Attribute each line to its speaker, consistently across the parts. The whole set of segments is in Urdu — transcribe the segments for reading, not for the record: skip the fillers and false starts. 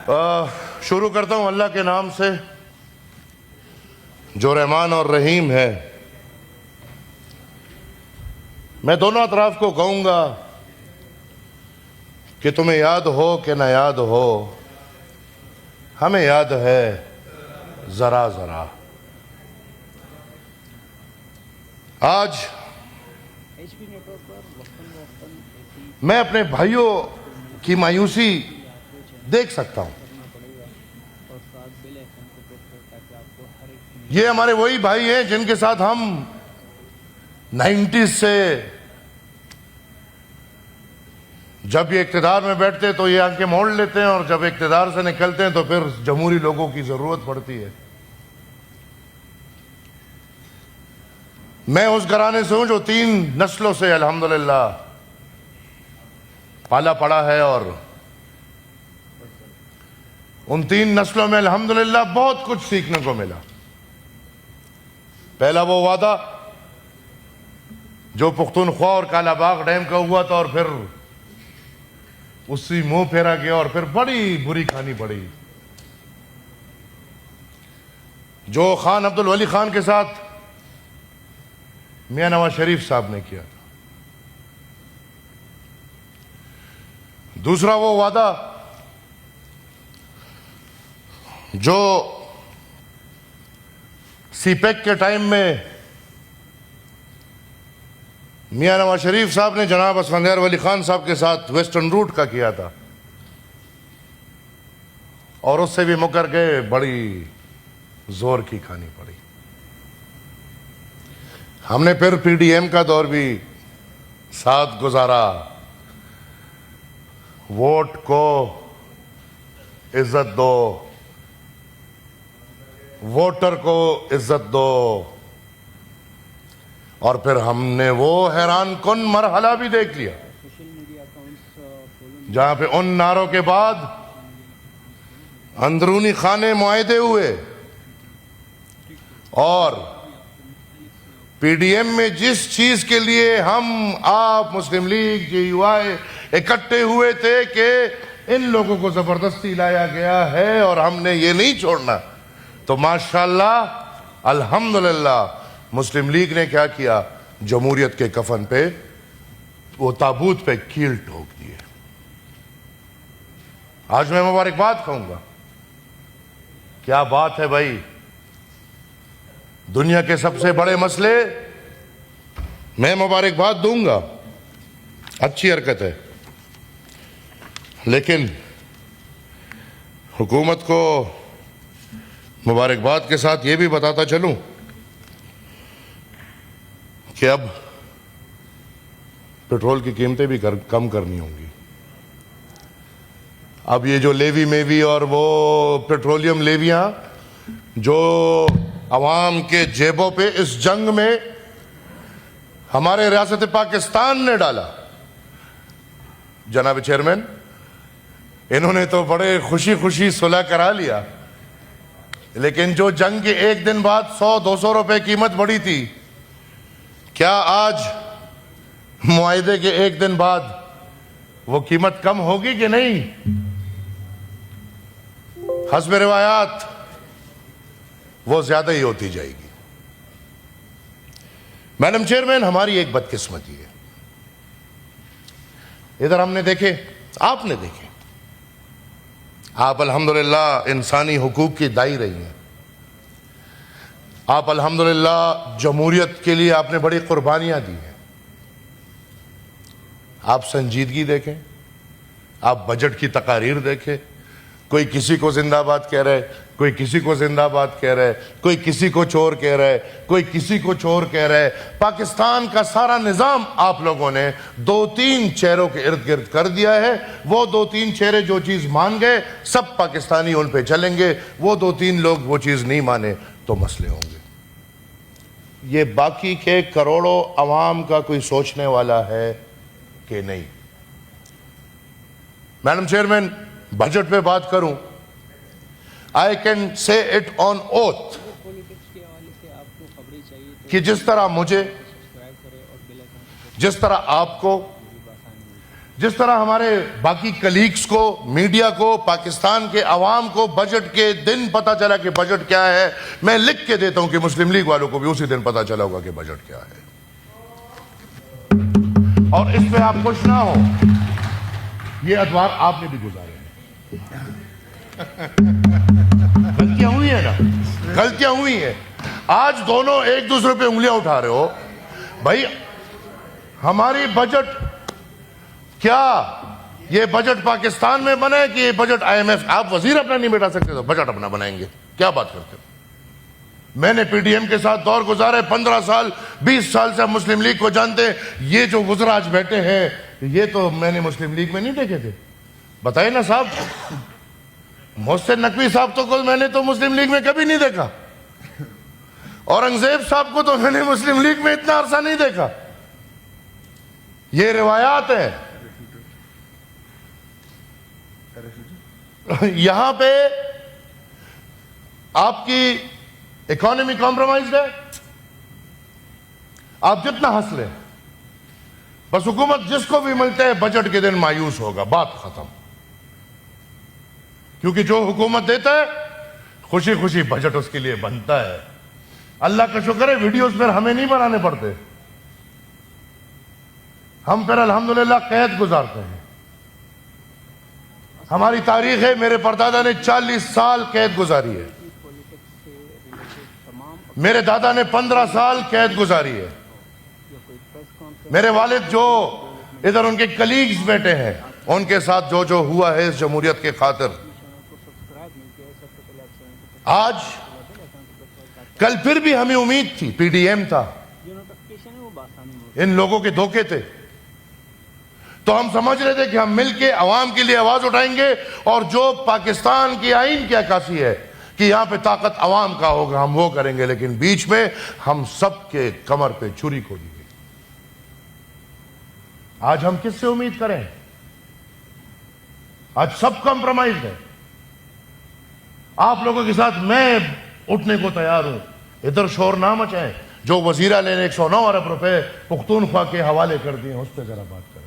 Speaker 1: شروع کرتا ہوں اللہ کے نام سے جو رحمان اور رحیم ہے۔ میں دونوں اطراف کو کہوں گا کہ تمہیں یاد ہو کہ نہ یاد ہو، ہمیں یاد ہے ذرا ذرا۔ آج میں اپنے بھائیوں کی مایوسی دیکھ سکتا ہوں۔ یہ ہمارے وہی بھائی ہیں جن کے ساتھ ہم 90s سے جب یہ اقتدار میں بیٹھتے تو یہ آنکھیں موڑ لیتے ہیں، اور جب اقتدار سے نکلتے ہیں تو پھر جمہوری لوگوں کی ضرورت پڑتی ہے۔ میں اس گھرانے سے ہوں جو 3 نسلوں سے الحمدللہ پالا پڑا ہے، اور ان 3 نسلوں میں الحمدللہ بہت کچھ سیکھنے کو ملا۔ پہلا وہ وعدہ جو پختونخوا اور کالا باغ ڈیم کا ہوا تھا، اور پھر اسی منہ پھیرا گیا، اور پھر بڑی بری کھانی پڑی جو خان عبد الولی خان کے ساتھ میاں نواز شریف صاحب نے کیا تھا۔ دوسرا وہ وعدہ جو سی پیک کے ٹائم میں میاں نواز شریف صاحب نے جناب اسفندیار ولی خان صاحب کے ساتھ ویسٹرن روٹ کا کیا تھا، اور اس سے بھی مکر کے بڑی زور کی کھانی پڑی۔ ہم نے پھر پی ڈی ایم کا دور بھی ساتھ گزارا۔ ووٹ کو عزت دو، ووٹر کو عزت دو، اور پھر ہم نے وہ حیران کن مرحلہ بھی دیکھ لیا جہاں پہ ان نعروں کے بعد اندرونی خانے معاہدے ہوئے، اور پی ڈی ایم میں جس چیز کے لیے ہم آپ مسلم لیگ جے یو آئی اکٹھے ہوئے تھے کہ ان لوگوں کو زبردستی لایا گیا ہے اور ہم نے یہ نہیں چھوڑنا، تو ماشاءاللہ الحمدللہ مسلم لیگ نے کیا کیا؟ جمہوریت کے کفن پہ وہ تابوت پہ کیل ٹھوک دیے۔ آج میں مبارکباد کہوں گا۔ کیا بات ہے بھائی، دنیا کے سب سے بڑے مسئلے میں مبارکباد دوں گا، اچھی حرکت ہے، لیکن حکومت کو مبارکباد کے ساتھ یہ بھی بتاتا چلوں کہ اب پیٹرول کی قیمتیں بھی کم کرنی ہوں گی۔ اب یہ جو لیوی میوی اور وہ پیٹرولیم لیویاں جو عوام کے جیبوں پہ اس جنگ میں ہمارے ریاست پاکستان نے ڈالا، جناب چیئرمین انہوں نے تو بڑے خوشی خوشی صلح کرا لیا، لیکن جو جنگ کے ایک دن بعد 100-200 روپے قیمت بڑھی تھی، کیا آج معاہدے کے ایک دن بعد وہ قیمت کم ہوگی کہ نہیں؟ حسب روایات وہ زیادہ ہی ہوتی جائے گی۔ میڈم چیئرمین، ہماری ایک بدقسمتی ہے، ادھر ہم نے دیکھے، آپ نے دیکھے، آپ الحمدللہ انسانی حقوق کی دائی رہی ہیں، آپ الحمدللہ جمہوریت کے لیے آپ نے بڑی قربانیاں دی ہیں۔ آپ سنجیدگی دیکھیں، آپ بجٹ کی تقاریر دیکھیں، کوئی کسی کو زندہ باد کہہ رہے، کوئی کسی کو زندہ باد کہہ رہے، کوئی کسی کو چور کہہ رہے، کوئی کسی کو چور کہہ رہے۔ پاکستان کا سارا نظام آپ لوگوں نے 2-3 چہروں کے ارد گرد کر دیا ہے۔ وہ 2-3 چہرے جو چیز مان گئے سب پاکستانی ان پہ چلیں گے، وہ 2-3 لوگ وہ چیز نہیں مانے تو مسئلے ہوں گے۔ یہ باقی کے کروڑوں عوام کا کوئی سوچنے والا ہے کہ نہیں؟ میڈم چیئرمین، بجٹ پہ بات کروں، I can say it on oath کہ جس طرح مجھے، جس طرح آپ کو، جس طرح ہمارے باقی کلیگز کو، میڈیا کو، پاکستان کے عوام کو بجٹ کے دن پتا چلا کہ بجٹ کیا ہے، میں لکھ کے دیتا ہوں کہ مسلم لیگ والوں کو بھی اسی دن پتا چلا ہوگا کہ بجٹ کیا ہے. اور اس پہ آپ خوش نہ ہو، یہ ادوار آپ نے بھی گزارے ہیں. غلطیاں ہوئی ہیں نا، غلطیاں ہوئی ہیں. آج دونوں ایک دوسرے پہ انگلیاں اٹھا رہے ہو. بھائی ہماری بجٹ کیا یہ بجٹ پاکستان میں بنے کہ یہ بجٹ آئی ایم ایف؟ آپ وزیر اپنا نہیں بیٹھا سکتے تو بجٹ اپنا بنائیں گے؟ کیا بات کرتے ہو؟ میں نے پی ڈی ایم کے ساتھ دور گزارے 15 سال 20 سال سے. ہم مسلم لیگ کو جانتے ہیں. یہ جو وزراء آج بیٹھے ہیں یہ تو میں نے مسلم لیگ میں نہیں دیکھے تھے. بتائیے نا صاحب، محسن نقوی صاحب تو کو میں نے تو مسلم لیگ میں کبھی نہیں دیکھا. اورنگزیب صاحب کو تو میں نے مسلم لیگ میں اتنا عرصہ نہیں دیکھا. یہ روایات ہے. یہاں پہ آپ کی اکانومی کمپرومائزڈ ہے. آپ جتنا ہنس لیں، بس حکومت جس کو بھی ملتے ہیں بجٹ کے دن مایوس ہوگا. بات ختم. کیونکہ جو حکومت دیتا ہے خوشی خوشی بجٹ اس کے لیے بنتا ہے. اللہ کا شکر ہے ویڈیوز پھر ہمیں نہیں بنانے پڑتے. ہم پھر الحمدللہ قید گزارتے ہیں. ہماری تاریخ ہے، میرے پردادا نے 40 سال قید گزاری ہے. میرے دادا نے 15 سال قید گزاری ہے. میرے والد جو ادھر ان کے کلیگز بیٹھے ہیں ان کے ساتھ جو جو ہوا ہے اس جمہوریت کے خاطر. آج کل پھر بھی ہمیں امید تھی. پی ڈی ایم تھا، ان لوگوں کے دھوکے تھے. تو ہم سمجھ رہے تھے کہ ہم مل کے عوام کے لیے آواز اٹھائیں گے، اور جو پاکستان کی آئین کی عکاسی ہے کہ یہاں پہ طاقت عوام کا ہوگا ہم وہ کریں گے. لیکن بیچ میں ہم سب کے کمر پہ چھری کھولی گئی. آج ہم کس سے امید کریں؟ آج سب کمپرومائز ہے. آپ لوگوں کے ساتھ میں اٹھنے کو تیار ہوں. ادھر شور نہ مچائیں. جو وزیرہ لینے 109 ارب روپے پختونخوا کے حوالے کر دیے اس پہ ذرا بات کریں.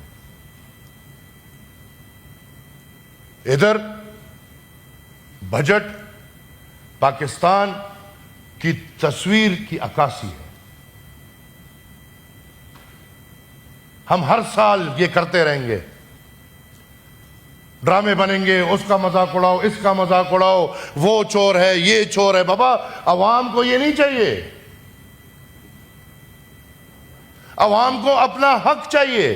Speaker 1: ادھر بجٹ پاکستان کی تصویر کی عکاسی ہے. ہم ہر سال یہ کرتے رہیں گے. ڈرامے بنیں گے، اس کا مذاق اڑاؤ، اس کا مذاق اڑاؤ، وہ چور ہے، یہ چور ہے. بابا عوام کو یہ نہیں چاہیے. عوام کو اپنا حق چاہیے.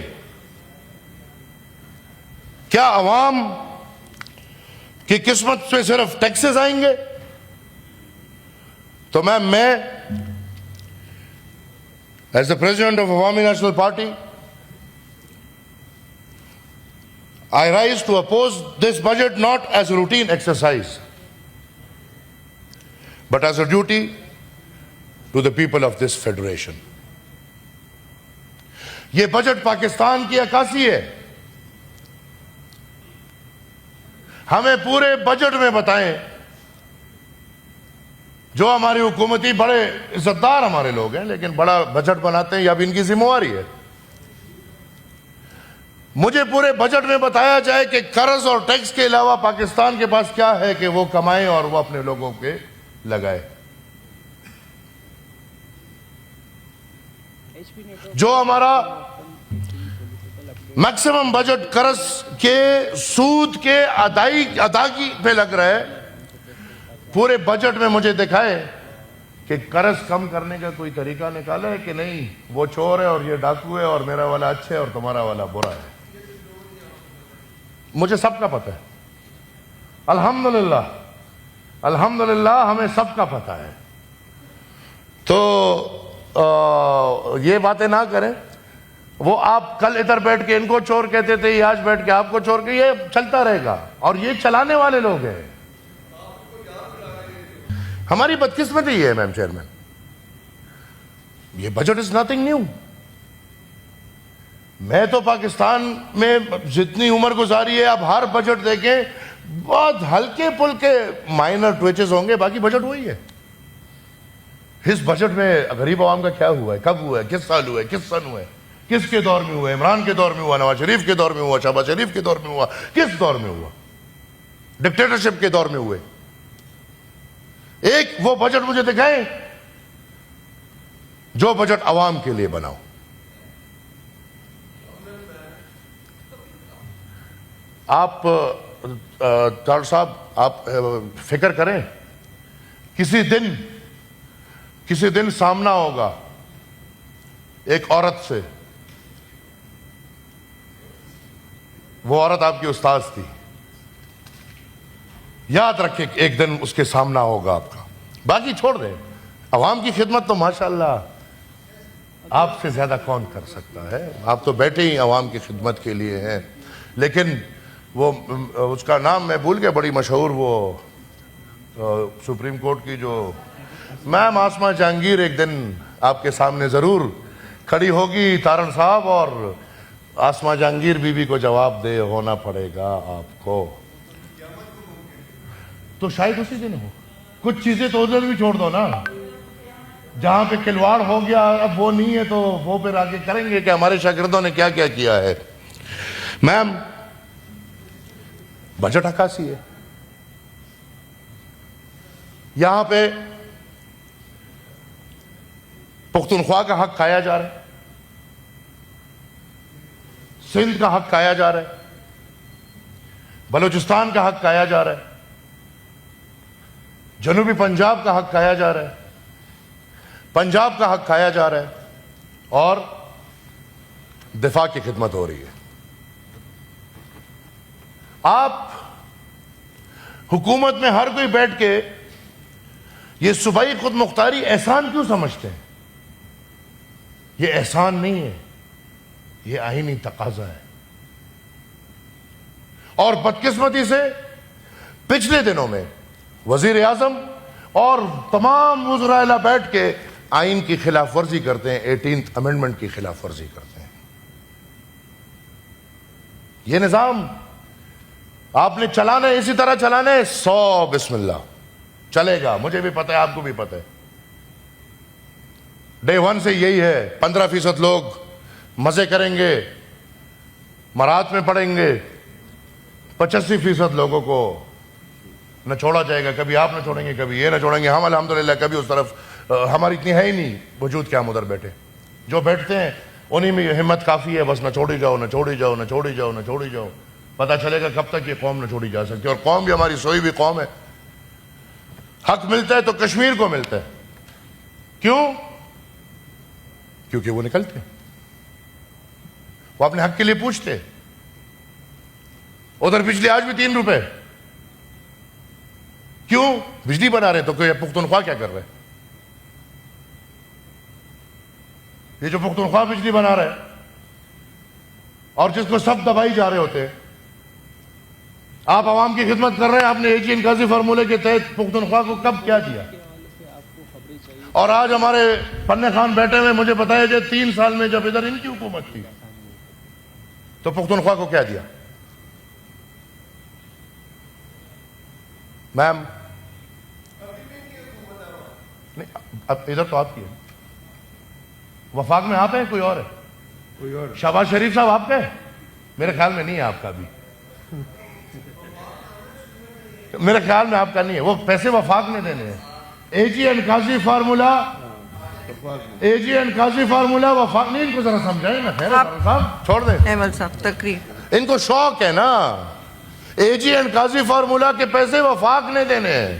Speaker 1: کیا عوام کی قسمت میں صرف ٹیکسز آئیں گے؟ تو میں ایز دا پریزیڈنٹ آف عوامی national party I rise to oppose this budget not as a routine exercise, but as a duty to the people of this federation. یہ بجٹ پاکستان کی عکاسی ہے. ہمیں پورے بجٹ میں بتائیں. جو ہماری حکومتی بڑے عزت دار ہمارے لوگ ہیں لیکن بڑا بجٹ بناتے ہیں، یہ اب ان کی ذمہ داری ہے. مجھے پورے بجٹ میں بتایا جائے کہ قرض اور ٹیکس کے علاوہ پاکستان کے پاس کیا ہے کہ وہ کمائے اور وہ اپنے لوگوں کے لگائے. جو ہمارا میکسیمم بجٹ قرض کے سود کے ادائیگی پہ لگ رہا ہے، پورے بجٹ میں مجھے دکھائے کہ قرض کم کرنے کا کوئی طریقہ نکالا ہے کہ نہیں. وہ چور ہے اور یہ ڈاکو ہے اور میرا والا اچھا ہے اور تمہارا والا برا ہے. مجھے سب کا پتہ ہے. الحمدللہ الحمدللہ ہمیں سب کا پتہ ہے. تو یہ باتیں نہ کریں. وہ آپ کل ادھر بیٹھ کے ان کو چور کہتے تھے، یہ آج بیٹھ کے آپ کو چور کہ یہ چلتا رہے گا. اور یہ چلانے والے لوگ ہیں. ہماری بدقسمتی یہ ہے میم چیئرمین، یہ بجٹ از نتھنگ نیو. میں تو پاکستان میں جتنی عمر گزاری ہے، اب ہر بجٹ دیکھیں بہت ہلکے پھلکے مائنر ٹویچز ہوں گے، باقی بجٹ وہی ہے. اس بجٹ میں غریب عوام کا کیا ہوا ہے، کب ہوا ہے، کس سال ہوا ہے، کس سن ہوا ہے، کس کے دور میں ہوا؟ عمران کے دور میں ہوا، نواز شریف کے دور میں ہوا، شہباز شریف کے دور میں ہوا، کس دور میں ہوا؟ ڈکٹیٹرشپ کے دور میں ہوئے؟ ایک وہ بجٹ مجھے دکھائیں جو بجٹ عوام کے لیے بناؤ. آپ ڈاکٹر صاحب آپ فکر کریں، کسی دن سامنا ہوگا ایک عورت سے، وہ عورت آپ کی استاذ تھی، یاد رکھیں ایک دن اس کے سامنا ہوگا آپ کا. باقی چھوڑ دیں، عوام کی خدمت تو ماشاءاللہ آپ سے زیادہ کون کر سکتا ہے؟ آپ تو بیٹھے ہی عوام کی خدمت کے لیے ہیں. لیکن وہ اس کا نام میں بھول گیا، بڑی مشہور وہ سپریم کورٹ کی جو میم آسمہ جہانگیر ایک دن آپ کے سامنے ضرور کھڑی ہوگی تارن صاحب، اور آسمہ جہانگیر بی بی کو جواب دہ ہونا پڑے گا آپ کو. تو شاید اسی دن ہو. کچھ چیزیں تو ادھر بھی چھوڑ دو نا، جہاں پہ کھلواڑ ہو گیا اب وہ نہیں ہے تو وہ پھر آگے کریں گے کہ ہمارے شاگردوں نے کیا کیا کیا ہے. میم بجٹ 81 ہے، یہاں پہ پختونخوا کا حق کھایا جا رہا ہے، سندھ کا حق کھایا جا رہا ہے، بلوچستان کا حق کھایا جا رہا ہے، جنوبی پنجاب کا حق کھایا جا رہا ہے، پنجاب کا حق کھایا جا رہا ہے، اور دفاع کی خدمت ہو رہی ہے. آپ حکومت میں ہر کوئی بیٹھ کے یہ صوبائی خود مختاری احسان کیوں سمجھتے ہیں؟ یہ احسان نہیں ہے، یہ آئینی تقاضا ہے. اور بدقسمتی سے پچھلے دنوں میں وزیر اعظم اور تمام وزراء اعلیٰ بیٹھ کے آئین کی خلاف ورزی کرتے ہیں، 18th امینڈمنٹ کی خلاف ورزی کرتے ہیں. یہ نظام آپ نے چلانا ہے، اسی طرح چلانا ہے، 100 بسم اللہ چلے گا. مجھے بھی پتہ ہے، آپ کو بھی پتہ ہے، ڈے 1 سے یہی ہے. 15% لوگ مزے کریں گے، مرات میں پڑیں گے، 85% لوگوں کو نہ چھوڑا جائے گا. کبھی آپ نہ چھوڑیں گے، کبھی یہ نہ چھوڑیں گے. ہم الحمدللہ کبھی اس طرف ہماری اتنی ہے ہی نہیں وجود کہ ہم ادھر بیٹھے. جو بیٹھتے ہیں انہی میں ہمت کافی ہے، بس نہ چھوڑی جاؤ، نہ چھوڑی جاؤ، نہ چھوڑی جاؤ، نہ چھوڑی جاؤ. پتہ چلے گا کب تک یہ قوم نہ چھوڑی جا سکتی. اور قوم بھی ہماری سوئی بھی قوم ہے. حق ملتا ہے تو کشمیر کو ملتا ہے. کیوں؟ کیونکہ وہ نکلتے ہیں، وہ اپنے حق کے لیے پوچھتے. ادھر بجلی آج بھی 3 روپے. کیوں؟ بجلی بنا رہے ہیں. تو کوئی پختونخوا کیا کر رہے ہیں؟ یہ جو پختونخوا بجلی بنا رہے ہیں اور جس کو سب دبائی جا رہے ہوتے ہیں، آپ عوام کی خدمت کر رہے ہیں. آپ نے ایجی انقاذی فارمولے کے تحت پختونخوا کو کب کیا دیا؟ اور آج ہمارے پنہ خان بیٹھے ہوئے مجھے بتایا کہ 3 سال میں جب ادھر ان کی حکومت تھی تو پختونخوا کو کیا دیا؟ میم نہیں، اب ادھر تو آپ کی ہے. وفاق میں آپ ہیں، کوئی اور ہے؟ کوئی اور. شہباز شریف صاحب آپ کا ہے؟ میرے خیال میں نہیں ہے آپ کا بھی، میرے خیال میں آپ کا نہیں ہے. وہ پیسے وفاق میں دینے ہیں. اے جی انقاذی فارمولا، اے جی انقاذی فارمولا وفاق نہیں. ان کو ذرا سمجھائیں نا. خیر صاحب چھوڑ دیں،
Speaker 2: احمد صاحب تقریر.
Speaker 1: ان کو شوق ہے نا. اے جی انقاذی فارمولا کے پیسے وفاق نے دینے ہیں.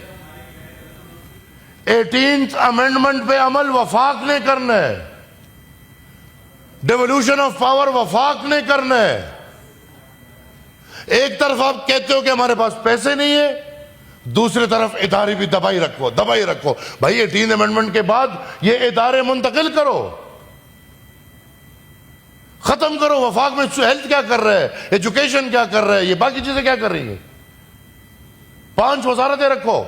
Speaker 1: 18th امینڈمنٹ پہ عمل وفاق نے کرنا ہے. ڈیولوشن آف پاور وفاق نے کرنا ہے. ایک طرف آپ کہتے ہو کہ ہمارے پاس پیسے نہیں ہیں، دوسری طرف ادارے بھی دبائی رکھو، دبائی رکھو. بھائی 18th امینڈمنٹ کے بعد یہ ادارے منتقل کرو، ختم کرو. وفاق میں ہیلتھ کیا کر رہا ہے، ایجوکیشن کیا کر رہا ہے، یہ باقی چیزیں کیا کر رہی ہیں. 5 وزارتیں رکھو.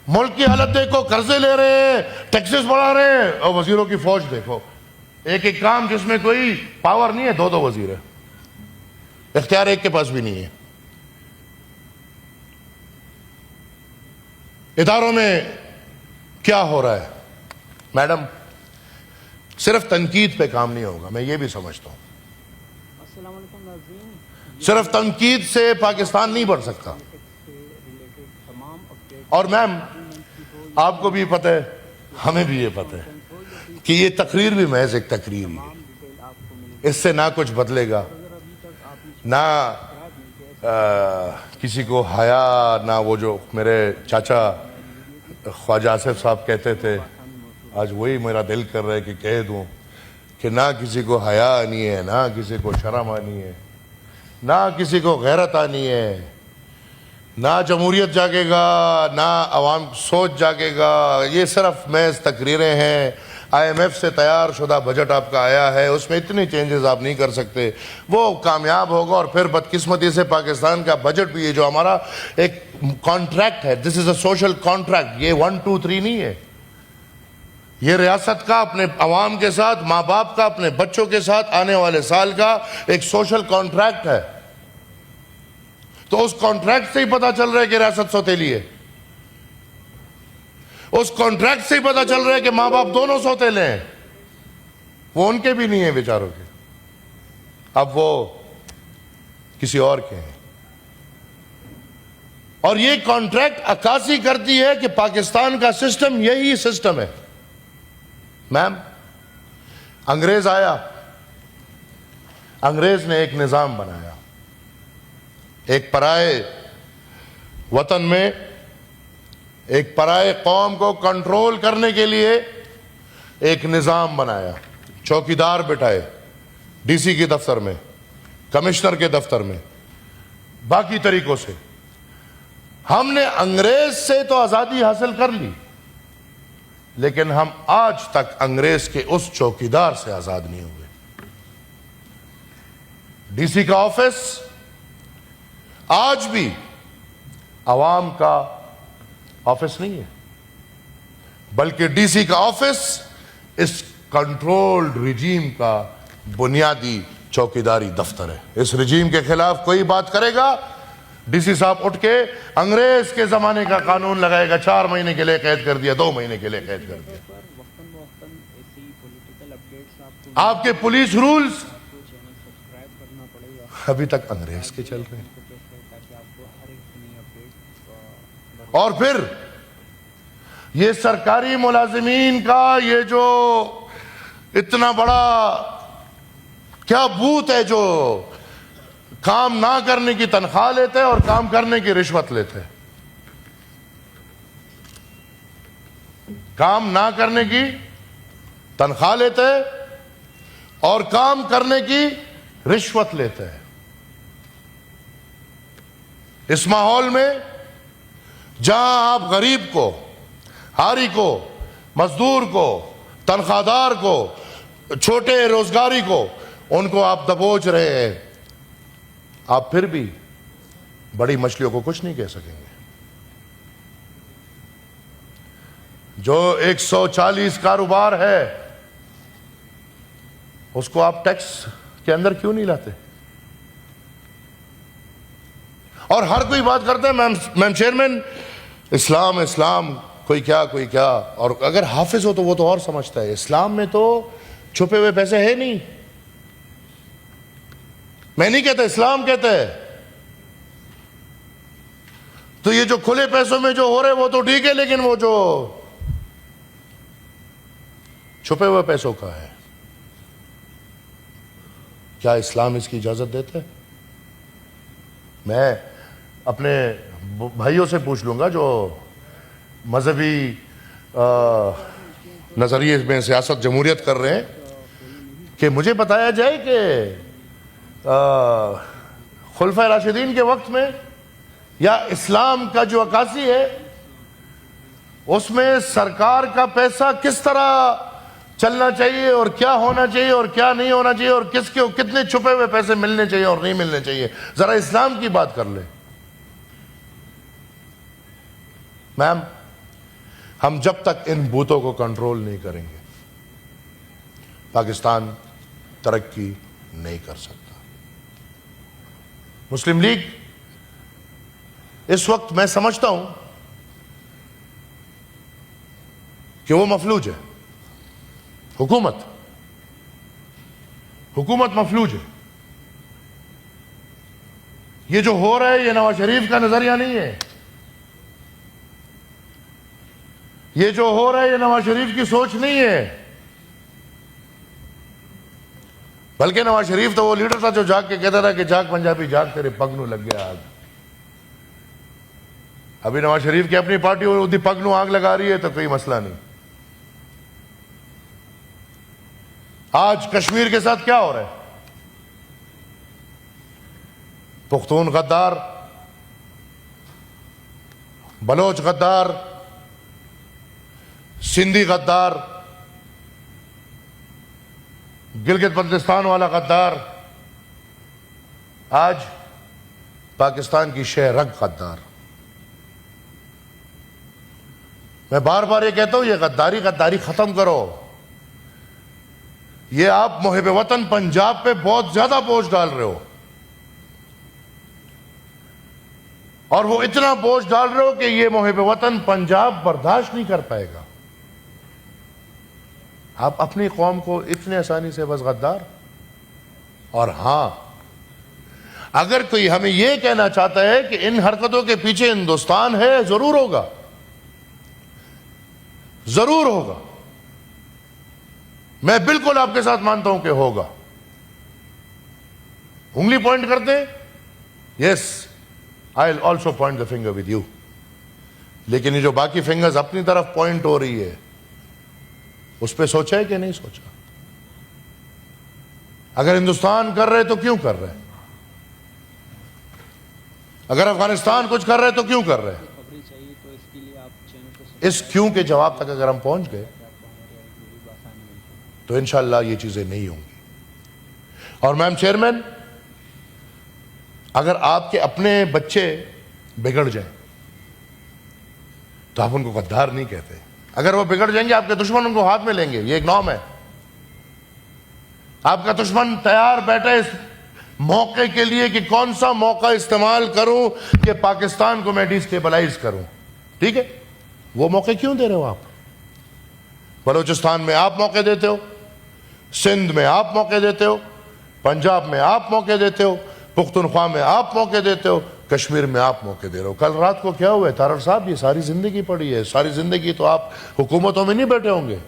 Speaker 1: ملک کی حالت دیکھو، قرضے لے رہے ہیں، ٹیکسز بڑھا رہے ہیں، اور وزیروں کی فوج دیکھو. ایک ایک کام جس میں کوئی پاور نہیں ہے، 2 وزیر ہے، اختیار ایک کے پاس بھی نہیں ہے. اداروں میں کیا ہو رہا ہے؟ میڈم صرف تنقید پہ کام نہیں ہوگا، میں یہ بھی سمجھتا ہوں۔
Speaker 2: السلام علیکم ناظرین،
Speaker 1: صرف تنقید سے پاکستان نہیں بڑھ سکتا۔
Speaker 2: تمام اپڈیٹ
Speaker 1: اور میم آپ کو بھی پتہ ہے، ہمیں بھی یہ پتہ ہے کہ یہ تقریر بھی محض ایک تقریر ہی ہے،
Speaker 2: ڈیٹیل آپ کو ملے
Speaker 1: اس سے نہ کچھ بدلے گا،
Speaker 2: اگر ابھی تک آپ نے
Speaker 1: نہ کسی کو حیا، نہ وہ جو میرے چاچا خواجہ آصف صاحب کہتے تھے، آج وہی میرا دل کر رہا ہے کہ کہہ دوں کہ نہ کسی کو حیا آنی ہے، نہ کسی کو شرم آنی ہے، نہ کسی کو غیرت آنی ہے، نہ جمہوریت جاگے گا، نہ عوام سوچ جاگے گا۔ یہ صرف محض تقریریں ہیں۔ آئی ایم ایف سے تیار شدہ بجٹ آپ کا آیا ہے، اس میں اتنی چینجز آپ نہیں کر سکتے، وہ کامیاب ہوگا۔ اور پھر بدقسمتی سے پاکستان کا بجٹ بھی، یہ جو ہمارا ایک کانٹریکٹ ہے، دس از اے سوشل کانٹریکٹ، یہ 1 2 3 نہیں ہے، یہ ریاست کا اپنے عوام کے ساتھ، ماں باپ کا اپنے بچوں کے ساتھ آنے والے سال کا ایک سوشل کانٹریکٹ ہے۔ تو اس کانٹریکٹ سے ہی پتا چل رہا ہے کہ ریاست سوتیلی ہے، اس کانٹریکٹ سے ہی پتا چل رہا ہے کہ ماں باپ دونوں سوتیلے ہیں، وہ ان کے بھی نہیں ہیں بیچاروں کے، اب وہ کسی اور کے ہیں۔ اور یہ کانٹریکٹ عکاسی کرتی ہے کہ پاکستان کا سسٹم یہی سسٹم ہے۔ میم انگریز آیا، انگریز نے ایک نظام بنایا، ایک پرائے وطن میں ایک پرائے قوم کو کنٹرول کرنے کے لیے ایک نظام بنایا، چوکیدار بٹھائے ڈی سی کے دفتر میں، کمشنر کے دفتر میں، باقی طریقوں سے۔ ہم نے انگریز سے تو آزادی حاصل کر لی، لیکن ہم آج تک انگریز کے اس چوکیدار سے آزاد نہیں ہوئے۔ ڈی سی کا آفس آج بھی عوام کا آفس نہیں ہے، بلکہ ڈی سی کا آفس اس کنٹرولڈ رجیم کا بنیادی چوکیداری دفتر ہے۔ اس رجیم کے خلاف کوئی بات کرے گا، ڈی سی صاحب اٹھ کے انگریز کے زمانے کا قانون لگائے گا، 4 مہینے کے لیے قید کر دیا، 2 مہینے کے لیے قید کر دیا۔
Speaker 2: وقتاً فوقتاً ایسی پولیٹیکل اپڈیٹس
Speaker 1: آپ کے پولیس رولز
Speaker 2: چینل سبسکرائب کرنا پڑے گا
Speaker 1: ابھی تک انگریز کے چل رہے ہیں۔
Speaker 2: تاکہ آپ کو ہر ایک نئی اپڈیٹ
Speaker 1: اور پھر یہ سرکاری ملازمین کا یہ جو اتنا بڑا کیا بوت ہے، جو کام نہ کرنے کی تنخواہ لیتے اور کام کرنے کی رشوت لیتے، کام نہ کرنے کی تنخواہ لیتے اور کام کرنے کی رشوت لیتے ہیں۔ اس ماحول میں جہاں آپ غریب کو، ہاری کو، مزدور کو، تنخواہ دار کو، چھوٹے روزگاری کو، ان کو آپ دبوچ رہے ہیں، آپ پھر بھی بڑی مچھلیوں کو کچھ نہیں کہہ سکیں گے۔ جو 140 کاروبار ہے اس کو آپ ٹیکس کے اندر کیوں نہیں لاتے؟ اور ہر کوئی بات کرتا ہے میم چیئرمین، اسلام اسلام، کوئی کیا، اور اگر حافظ ہو تو وہ تو اور سمجھتا ہے، اسلام میں تو چھپے ہوئے پیسے ہے نہیں۔ میں نہیں کہتا، اسلام کہتا ہے۔ تو یہ جو کھلے پیسوں میں جو ہو رہے وہ تو ٹھیک ہے، لیکن وہ جو چھپے ہوئے پیسوں کا ہے، کیا اسلام اس کی اجازت دیتا ہے؟ میں اپنے بھائیوں سے پوچھ لوں گا جو مذہبی نظریے میں سیاست جمہوریت کر رہے ہیں، کہ مجھے بتایا جائے کہ خلفائے راشدین کے وقت میں یا اسلام کا جو عکاسی ہے اس میں سرکار کا پیسہ کس طرح چلنا چاہیے اور کیا ہونا چاہیے اور کیا نہیں ہونا چاہیے، اور کس کے کتنے چھپے ہوئے پیسے ملنے چاہیے اور نہیں ملنے چاہیے، ذرا اسلام کی بات کر لیں۔ میم ہم جب تک ان بوتوں کو کنٹرول نہیں کریں گے پاکستان ترقی نہیں کر سکتا۔ مسلم لیگ اس وقت میں سمجھتا ہوں کہ وہ مفلوج ہے، حکومت حکومت مفلوج ہے. یہ جو ہو رہا ہے یہ نواز شریف کا نظریہ نہیں ہے. یہ جو ہو رہا ہے یہ نواز شریف کی سوچ نہیں ہے. بلکہ نواز شریف تو وہ لیڈر تھا جو جاگ کے کہتا تھا کہ جاگ پنجابی جاگ تیرے پگ نو لگ گیا آگ. ابھی نواز شریف کی اپنی پارٹی اور پگ نو آگ لگا رہی ہے تو کوئی مسئلہ نہیں. آج کشمیر کے ساتھ کیا ہو رہا ہے؟ پختون غدار، بلوچ غدار، سندھی غدار، گلگت بلتستان والا غدار، آج پاکستان کی شہ رگ غدار. میں بار بار یہ کہتا ہوں یہ غداری ختم کرو. یہ آپ محب وطن پنجاب پہ بہت زیادہ بوجھ ڈال رہے ہو، اور وہ اتنا بوجھ ڈال رہے ہو کہ یہ محب وطن پنجاب برداشت نہیں کر پائے گا. آپ اپنی قوم کو اتنے آسانی سے بس غدار. اور ہاں، اگر کوئی ہمیں یہ کہنا چاہتا ہے کہ ان حرکتوں کے پیچھے ہندوستان ہے، ضرور ہوگا، ضرور ہوگا. میں بالکل آپ کے ساتھ مانتا ہوں کہ ہوگا. انگلی پوائنٹ کرتے ہیں، yes I will also point the finger with you. لیکن یہ جو باقی فنگرز اپنی طرف پوائنٹ ہو رہی ہے اس پہ سوچا ہے کہ نہیں سوچا؟ اگر ہندوستان کر رہے تو کیوں کر رہے؟ اگر افغانستان کچھ کر رہے تو کیوں کر رہے؟
Speaker 2: خبریں چاہیے تو اس کے لیے آپ چینل کو
Speaker 1: اس کیوں کے جواب تک اگر ہم پہنچ گئے تو انشاءاللہ یہ چیزیں نہیں ہوں گی. اور میم چیئرمین، اگر آپ کے اپنے بچے بگڑ جائیں تو آپ ان کو غدار نہیں کہتے. اگر وہ بگڑ جائیں گے آپ کے دشمن ان کو ہاتھ میں لیں گے. یہ ایک نام ہے. آپ کا دشمن تیار بیٹھا ہے اس موقع کے لیے کہ کون سا موقع استعمال کروں کہ پاکستان کو میں ڈیسٹیبلائز کروں. ٹھیک ہے، وہ موقع کیوں دے رہے ہو آپ؟ بلوچستان میں آپ موقع دیتے ہو، سندھ میں آپ موقع دیتے ہو، پنجاب میں آپ موقع دیتے ہو، پختونخوا میں آپ موقع دیتے ہو، کشمیر میں آپ موقع دے رہے ہو. کل رات کو کیا ہوا ہے تارڑ صاحب؟ یہ ساری زندگی پڑی ہے. ساری زندگی تو آپ حکومتوں میں نہیں بیٹھے ہوں گے.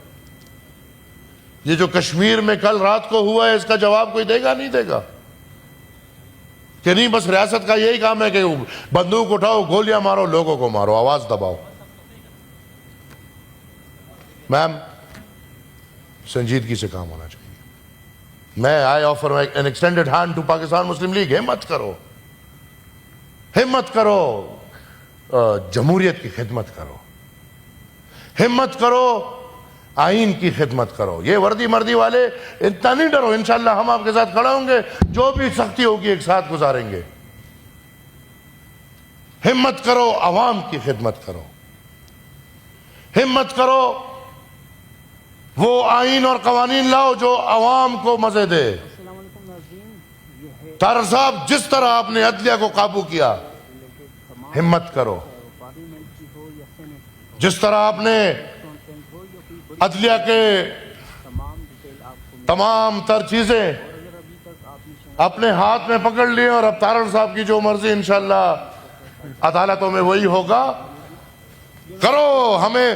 Speaker 1: یہ جو کشمیر میں کل رات کو ہوا ہے اس کا جواب کوئی دے گا نہیں دے گا؟ کہ نہیں بس ریاست کا یہی کام ہے کہ بندوق اٹھاؤ، گولیاں مارو، لوگوں کو مارو، آواز دباؤ. میم، سنجیدگی سے کام ہونا چاہیے. میں I offer an extended hand to Pakistan Muslim League. ہمت کرو، ہمت کرو، جمہوریت کی خدمت کرو، ہمت کرو، آئین کی خدمت کرو. یہ وردی مردی والے اتنا نہیں ڈرو، انشاءاللہ ہم آپ کے ساتھ کھڑے ہوں گے. جو بھی سختی ہوگی ایک ساتھ گزاریں گے. ہمت کرو، عوام کی خدمت کرو. ہمت کرو، وہ آئین اور قوانین لاؤ جو عوام کو مزے دے.
Speaker 2: السلام علیکم ناظرین. یہ ہے
Speaker 1: طاہر صاحب، جس طرح آپ نے عدلیہ کو قابو کیا، ہمت کرو.
Speaker 2: پارلیمنٹ کی ہو یا سینٹ کی ہو،
Speaker 1: جس طرح آپ نے
Speaker 2: کانفرنس ہو یا کوئی بڑی
Speaker 1: عدلیہ کے
Speaker 2: تمام ڈیٹیل آپ کو مل.
Speaker 1: تمام تر چیزیں
Speaker 2: اگر ابھی تک آپ نے شاید
Speaker 1: اپنے ہاتھ میں پکڑ لی اور اب طاہر صاحب کی جو مرضی انشاءاللہ عدالتوں میں وہی ہوگا. کرو. ہمیں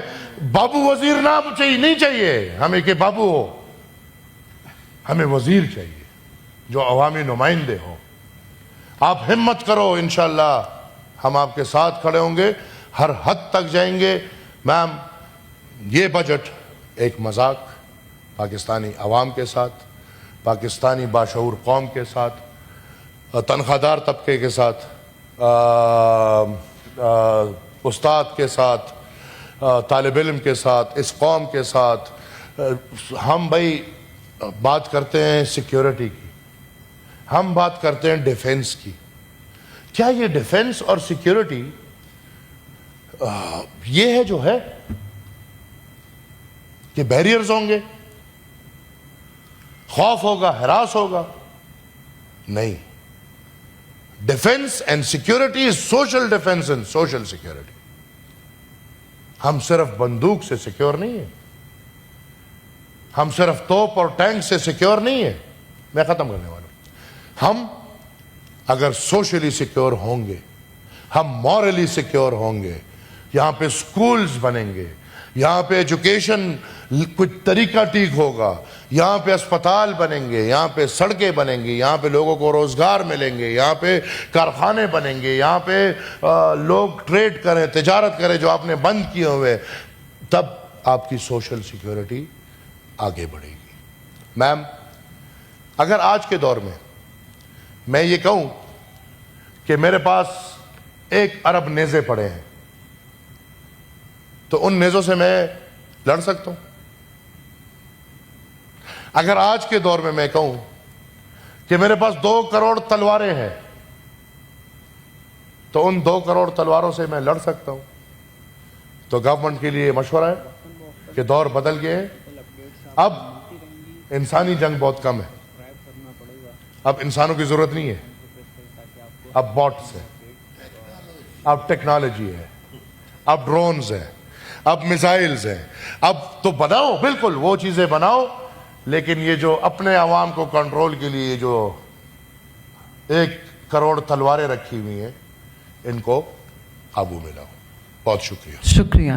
Speaker 1: بابو وزیر نہ چاہیے، نہیں چاہیے ہمیں کہ بابو ہو. ہمیں وزیر چاہیے جو عوامی نمائندے ہو. آپ ہمت کرو، انشاءاللہ ہم آپ کے ساتھ کھڑے ہوں گے، ہر حد تک جائیں گے. میم، یہ بجٹ ایک مذاق پاکستانی عوام کے ساتھ، پاکستانی باشعور قوم کے ساتھ، تنخواہ دار طبقے کے ساتھ، استاد کے ساتھ، طالب علم کے ساتھ، اس قوم کے ساتھ. ہم بھائی بات کرتے ہیں سیکیورٹی کی، ہم بات کرتے ہیں ڈیفنس کی. کیا یہ ڈیفنس اور سیکیورٹی یہ ہے جو ہے کہ بیریئرز ہوں گے، خوف ہوگا، ہراس ہوگا؟ نہیں. Defence and security is social defence and social security. ہم صرف بندوق سے سیکیور نہیں ہیں، ہم صرف توپ اور ٹینک سے سیکیور نہیں ہیں. میں ختم کرنے والا ہوں. ہم اگر سوشلی سیکیور ہوں گے, ہم مورلی سیکیور ہوں گے, یہاں پہ سکولز بنیں گے, یہاں پہ ایجوکیشن کچھ طریقہ ٹھیک ہوگا, یہاں پہ اسپتال بنیں گے, یہاں پہ سڑکیں بنیں گی, یہاں پہ لوگوں کو روزگار ملیں گے, یہاں پہ کارخانے بنیں گے, یہاں پہ لوگ ٹریڈ کریں, تجارت کریں جو آپ نے بند کیے ہوئے, تب آپ کی سوشل سیکیورٹی آگے بڑھے گی. میم, اگر آج کے دور میں یہ کہوں کہ میرے پاس 1 ارب نیزے پڑے ہیں تو ان نیزوں سے میں لڑ سکتا ہوں. اگر آج کے دور میں کہوں کہ میرے پاس 2 کروڑ تلواریں ہیں تو ان 2 کروڑ تلواروں سے میں لڑ سکتا ہوں. تو گورنمنٹ کے لیے مشورہ ہے کہ دور بدل گئے ہیں. اب انسانی جنگ بہت کم ہے, اب انسانوں کی ضرورت نہیں ہے, اب باٹس ہے, اب ٹیکنالوجی ہے, اب ڈرونز ہیں, اب میزائلز ہیں. اب تو بناؤ, بالکل وہ چیزیں بناؤ, لیکن یہ جو اپنے عوام کو کنٹرول کے لیے جو 1 کروڑ تلواریں رکھی ہوئی ہیں ان کو قابو میں لاؤ. بہت شکریہ.
Speaker 3: شکریہ.